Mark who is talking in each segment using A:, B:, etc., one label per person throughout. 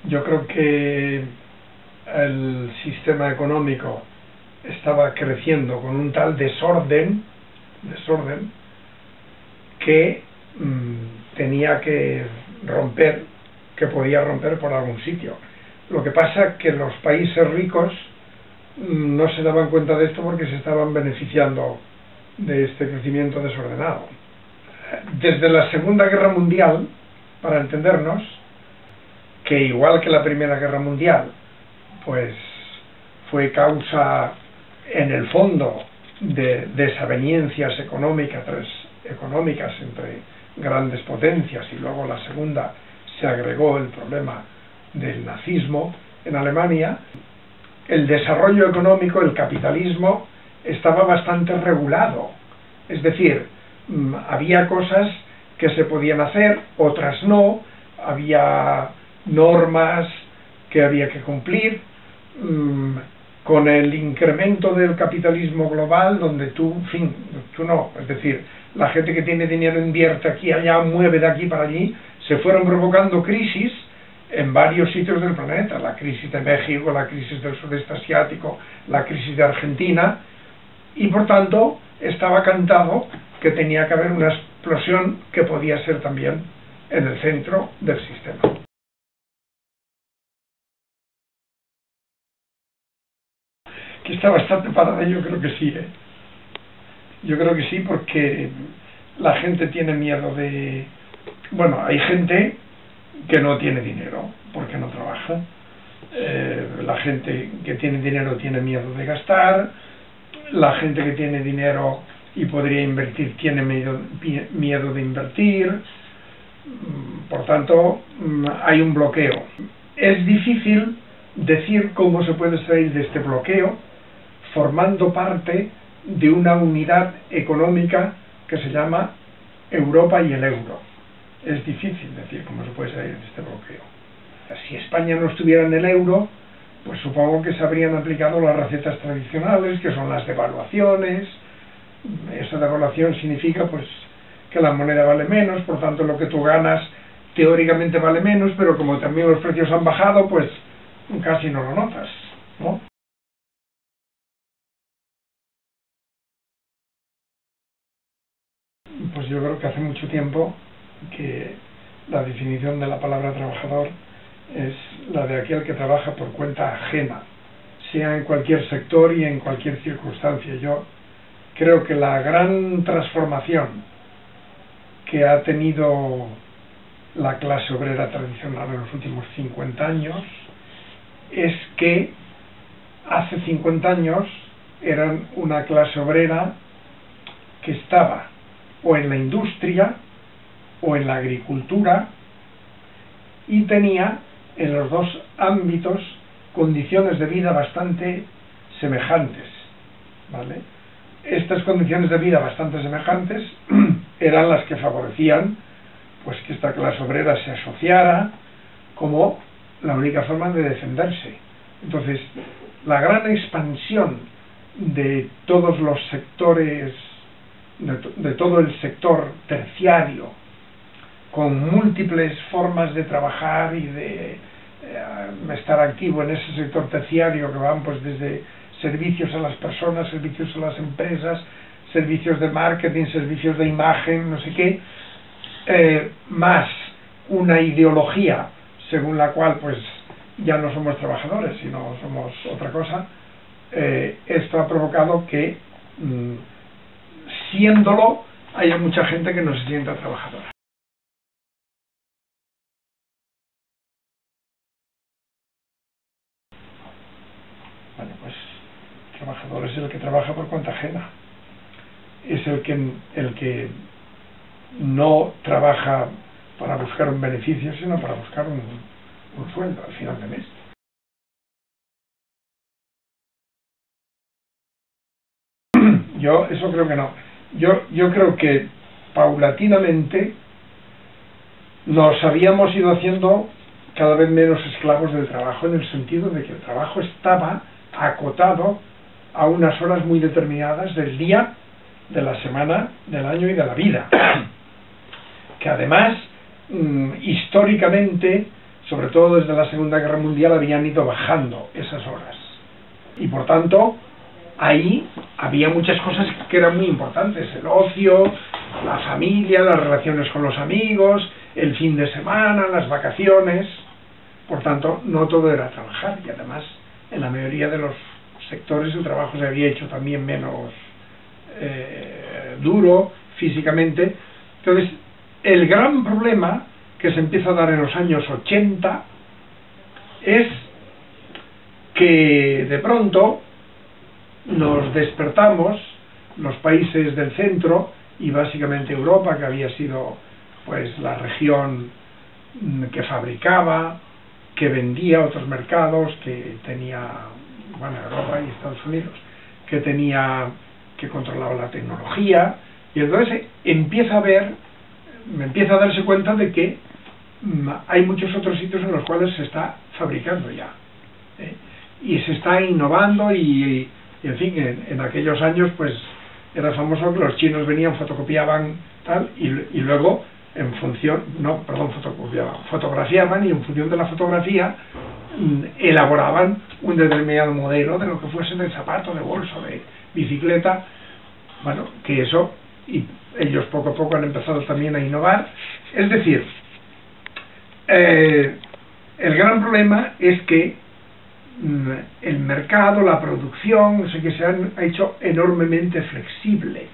A: Yo creo que el sistema económico estaba creciendo con un tal desorden que tenía que romper, que podía romper por algún sitio. Lo que pasa es que los países ricos no se daban cuenta de esto porque se estaban beneficiando de este crecimiento desordenado. Desde la Segunda Guerra Mundial, para entendernos, que igual que la Primera Guerra Mundial, pues fue causa, en el fondo, de desavenencias económicas entre grandes potencias, y luego la segunda se agregó el problema del nazismo en Alemania. El desarrollo económico, el capitalismo, estaba bastante regulado, es decir, había cosas que se podían hacer, otras no, había normas que había que cumplir. Con el incremento del capitalismo global, donde tú no, es decir, la gente que tiene dinero invierte aquí, allá, mueve de aquí para allí, se fueron provocando crisis en varios sitios del planeta, la crisis de México, la crisis del sudeste asiático, la crisis de Argentina, y por tanto estaba cantado que tenía que haber una explosión que podía ser también en el centro del sistema. Que está bastante parada, yo creo que sí, Yo creo que sí, porque la gente tiene miedo de... Bueno, hay gente que no tiene dinero porque no trabaja. La gente que tiene dinero tiene miedo de gastar. La gente que tiene dinero y podría invertir tiene miedo de invertir. Por tanto, hay un bloqueo. Es difícil decir cómo se puede salir de este bloqueo formando parte de una unidad económica que se llama Europa y el euro. Es difícil decir cómo se puede salir de este bloqueo. Si España no estuviera en el euro, pues supongo que se habrían aplicado las recetas tradicionales, que son las devaluaciones. Esa devaluación significa pues que la moneda vale menos, por tanto lo que tú ganas teóricamente vale menos, pero como también los precios han bajado, pues casi no lo notas, ¿no? Pues yo creo que hace mucho tiempo que la definición de la palabra trabajador es la de aquel que trabaja por cuenta ajena, sea en cualquier sector y en cualquier circunstancia. Yo creo que la gran transformación que ha tenido la clase obrera tradicional en los últimos 50 años es que hace 50 años eran una clase obrera que estaba o en la industria o en la agricultura y tenía en los dos ámbitos condiciones de vida bastante semejantes, ¿vale? Estas condiciones de vida bastante semejantes eran las que favorecían pues que esta clase obrera se asociara como la única forma de defenderse. Entonces, la gran expansión de todos los sectores, de todo el sector terciario, con múltiples formas de trabajar y de estar activo en ese sector terciario, que van pues desde servicios a las personas, servicios a las empresas, servicios de marketing, servicios de imagen, no sé qué, más una ideología según la cual pues ya no somos trabajadores, sino somos otra cosa. Esto ha provocado que siéndolo, haya mucha gente que no se sienta trabajadora. Bueno, pues trabajador es el que trabaja por cuenta ajena. Es el que no trabaja para buscar un beneficio, sino para buscar un sueldo al final de mes. Yo eso creo que no. Yo creo que paulatinamente nos habíamos ido haciendo cada vez menos esclavos del trabajo, en el sentido de que el trabajo estaba acotado a unas horas muy determinadas del día, de la semana, del año y de la vida, que además históricamente sobre todo desde la Segunda Guerra Mundial, habían ido bajando esas horas. Y por tanto, ahí había muchas cosas que eran muy importantes: el ocio, la familia, las relaciones con los amigos, el fin de semana, las vacaciones. Por tanto, no todo era trabajar, y además en la mayoría de los sectores el trabajo se había hecho también menos duro físicamente. Entonces, el gran problema que se empieza a dar en los años 80 es que de pronto nos despertamos, los países del centro y básicamente Europa, que había sido pues la región que fabricaba, que vendía a otros mercados, que tenía, bueno, Europa y Estados Unidos, que controlaba la tecnología, y entonces empieza a darse cuenta de que hay muchos otros sitios en los cuales se está fabricando ya, y se está innovando, y en fin, en aquellos años pues era famoso que los chinos venían, fotocopiaban tal, y luego fotografiaban, y en función de la fotografía elaboraban un determinado modelo de lo que fuese, de zapato, de bolso, de bicicleta. Bueno, que eso, y ellos poco a poco han empezado también a innovar. Es decir, el gran problema es que el mercado, la producción, no sé qué, se han hecho enormemente flexible.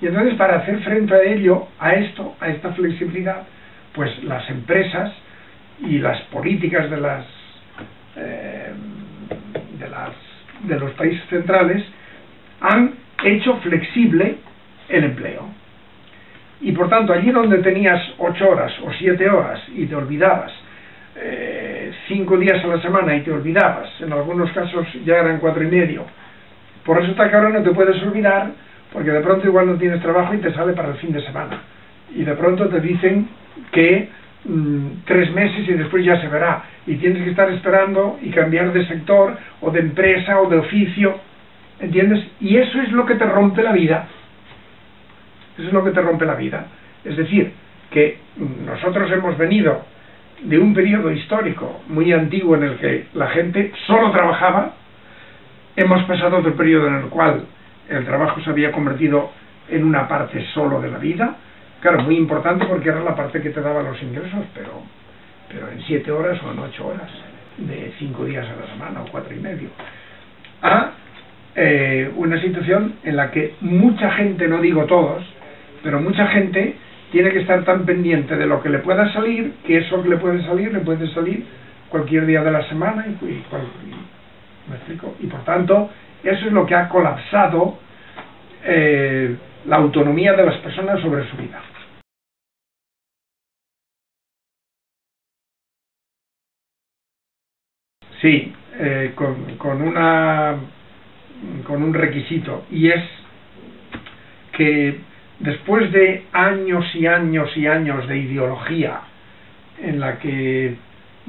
A: Y entonces, para hacer frente a ello, a esta flexibilidad, pues las empresas y las políticas de los países centrales han hecho flexible el empleo. Y por tanto, allí donde tenías 8 horas o 7 horas y te olvidabas, 5 días a la semana y te olvidabas, en algunos casos ya eran 4 y medio, por eso está que ahora no te puedes olvidar, porque de pronto igual no tienes trabajo y te sale para el fin de semana, y de pronto te dicen que 3 meses y después ya se verá, y tienes que estar esperando y cambiar de sector o de empresa o de oficio, ¿entiendes? Y eso es lo que te rompe la vida. Eso es lo que te rompe la vida. Es decir, que nosotros hemos venido de un periodo histórico muy antiguo en el que la gente solo trabajaba. Hemos pasado otro periodo en el cual el trabajo se había convertido en una parte solo de la vida. Claro, muy importante, porque era la parte que te daba los ingresos, pero en 7 horas o en 8 horas, de 5 días a la semana o 4 y medio. Una situación en la que mucha gente, no digo todos, pero mucha gente tiene que estar tan pendiente de lo que le pueda salir, que eso que le puede salir cualquier día de la semana, ¿me explico? Y por tanto, eso es lo que ha colapsado la autonomía de las personas sobre su vida. Sí, con un requisito, y es que después de años y años y años de ideología en la que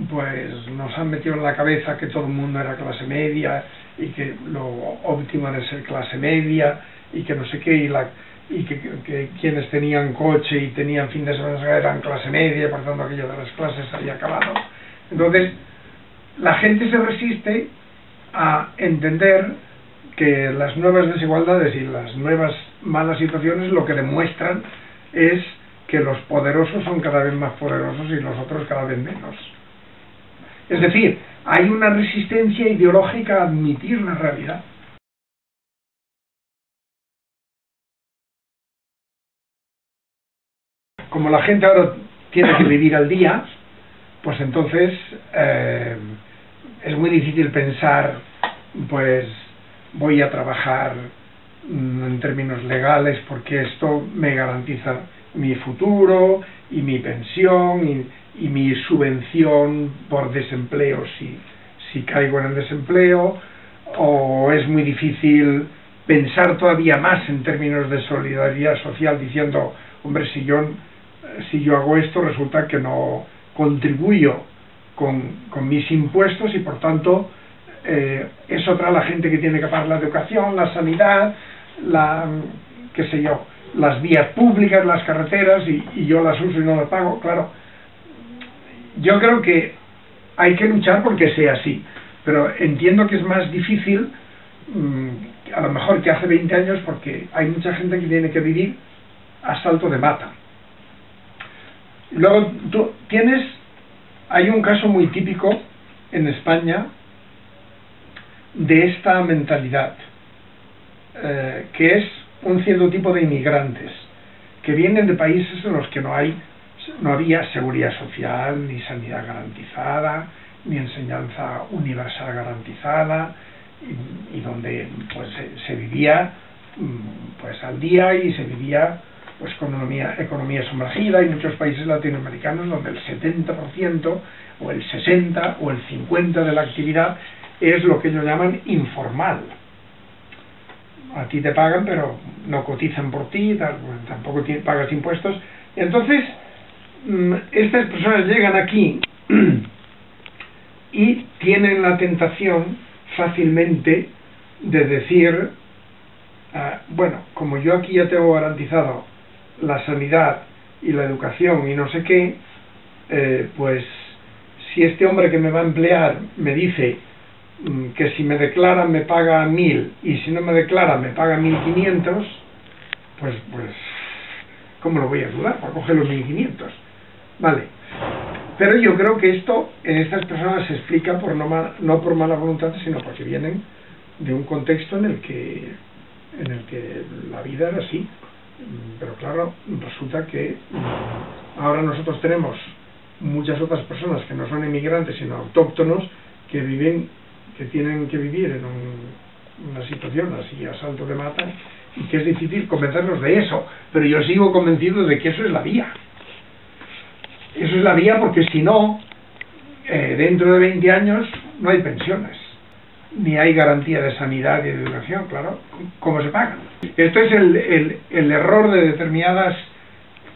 A: pues nos han metido en la cabeza que todo el mundo era clase media y que lo óptimo era ser clase media y que no sé qué, y que quienes tenían coche y tenían fin de semana eran clase media, por tanto aquello de las clases había acabado. Entonces la gente se resiste a entender que las nuevas desigualdades y las nuevas malas situaciones lo que demuestran es que los poderosos son cada vez más poderosos y los otros cada vez menos. Es decir, hay una resistencia ideológica a admitir la realidad. Como la gente ahora tiene que vivir al día, pues entonces es muy difícil pensar, pues voy a trabajar en términos legales porque esto me garantiza mi futuro y mi pensión y mi subvención por desempleo si caigo en el desempleo, o es muy difícil pensar todavía más en términos de solidaridad social diciendo, hombre, si yo hago esto resulta que no contribuyo con mis impuestos y por tanto es otra la gente que tiene que pagar la educación, la sanidad, qué sé yo, las vías públicas, las carreteras, y yo las uso y no las pago. Claro, yo creo que hay que luchar porque sea así, pero entiendo que es más difícil a lo mejor que hace 20 años, porque hay mucha gente que tiene que vivir a salto de mata. Luego hay un caso muy típico en España de esta mentalidad, que es un cierto tipo de inmigrantes que vienen de países en los que no había seguridad social, ni sanidad garantizada, ni enseñanza universal garantizada, y donde pues se vivía pues al día, y se vivía pues con economía sumergida. Hay muchos países latinoamericanos donde el 70% o el 60 o el 50 de la actividad es lo que ellos llaman informal. A ti te pagan, pero no cotizan por ti, tampoco pagas impuestos. Entonces estas personas llegan aquí y tienen la tentación fácilmente de decir, bueno, como yo aquí ya tengo garantizado la sanidad y la educación y no sé qué, pues si este hombre que me va a emplear me dice que si me declara me paga 1.000 y si no me declara me paga 1.500, pues ¿cómo lo voy a ayudar para coger los 1.500? Vale. Pero yo creo que esto en estas personas se explica no por mala voluntad, sino porque vienen de un contexto en el que la vida era así. Pero claro, resulta que ahora nosotros tenemos muchas otras personas que no son inmigrantes sino autóctonos, que tienen que vivir en una situación así a salto de mata, y que es difícil convencerlos de eso, pero yo sigo convencido de que eso es la vía. Eso es la vía, porque si no, dentro de 20 años no hay pensiones, ni hay garantía de sanidad y de educación. Claro, ¿cómo se pagan? Esto es el error de determinadas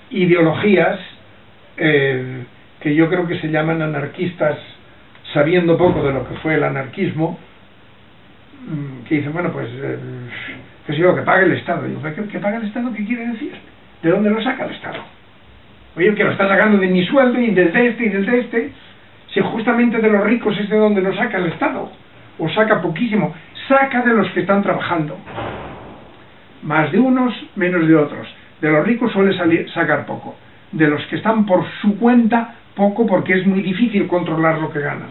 A: ideologías que yo creo que se llaman anarquistas, sabiendo poco de lo que fue el anarquismo, que dicen, bueno, pues que si lo que pague el Estado. Y yo, ¿que paga el Estado? ¿Qué quiere decir? ¿De dónde lo saca el Estado? Oye, que lo está sacando de mi sueldo y del de este y del de este. Si justamente de los ricos es de donde lo saca el Estado, o saca poquísimo, saca de los que están trabajando, más de unos, menos de otros. De los ricos suele sacar poco, de los que están por su cuenta poco, porque es muy difícil controlar lo que ganan.